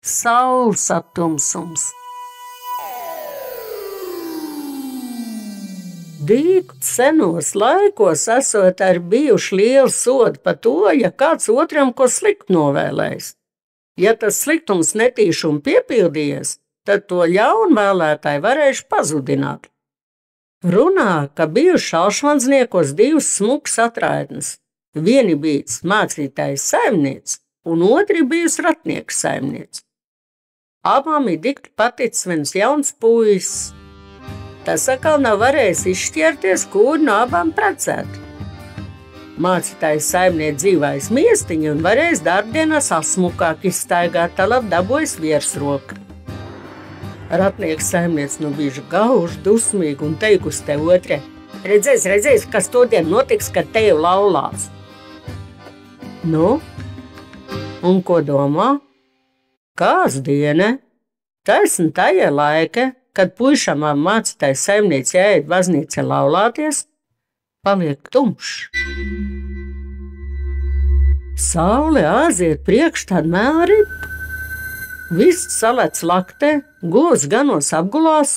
Saules aptumsums. Dīk senos laikos esot arī bijuši lieli sodi par to, ja kāds otram ko sliktu novēlējis. Ja tas sliktums netīšām piepildījies, tad to ļaunvēlētāji varējuši pazudināt. Runā, ka bijuši šalšvandzniekos divas smukas atraitnes. Vieni bijis mācītājs saimnieks, un otri bijusi ratnieka saimnieks. Abām ir dikti paticis viens jauns puisis. Tas atkal nav varējis izšķirties, kur no abām precēt. Mācītājs saimnieks dzīvājis miestiņu un varējis darbdienās asmukāk izstaigāt, tālāk dabojis virsroku. Ratnieks saimnieks nu bijuši gauži, dusmīgi un teikusi te otrai: Redzēs, kas todien notiks, kad tevi laulās. Nu, un ko domā? Kāds diena? Taisn tajā laika, kad puišam mācītājs saimnieks jāiet baznīcā laulāties, paliek tumšs. Saule aiziet priekš tāda mēla ripa. Viss salēc laktē, govs ganos apgulās.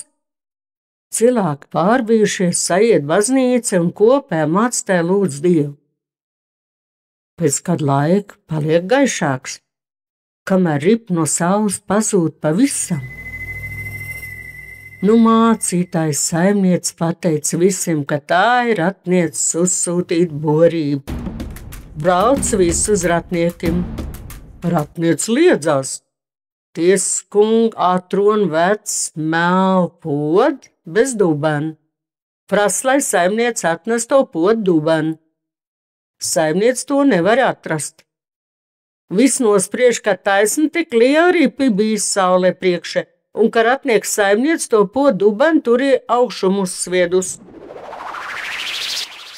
Cilvēki pārbijušies saiet baznīca un kopā mācītāji lūdz Dievu. Pēc kāda laika paliek gaišāks, kamēr ripa no saules pazūd pavisam. Nu mācītājs saimnieks pateica visiem, ka tā ir ratnieces uzsūtīt borību. Brauc visu uz ratniekiem. Ratniec liedzās. Tiesas kunga atrun vecs mēlu podu bez dubena. Prasa, lai saimniec atnes to podu dubenu. Saimniec to nevar atrast. Viss nospriež, ka taisni tik liela ripi bijis saulē priekšē, un ka ratnieks saimniec to podu dubenu turīja augšumu uzsviedus.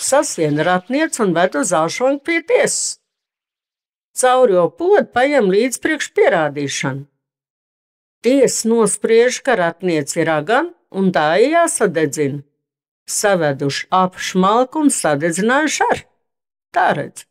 Sasien ratniec un ved uz Alšvangu pie tiesas. Cauri jau podu paņem līdz priekš pierādīšanu. Tiesa nospriež, ka ratniec ir agana un tā ir jāsadedzina. Saveduši ap šmalku un sadedzinājuši ar. Tā redz.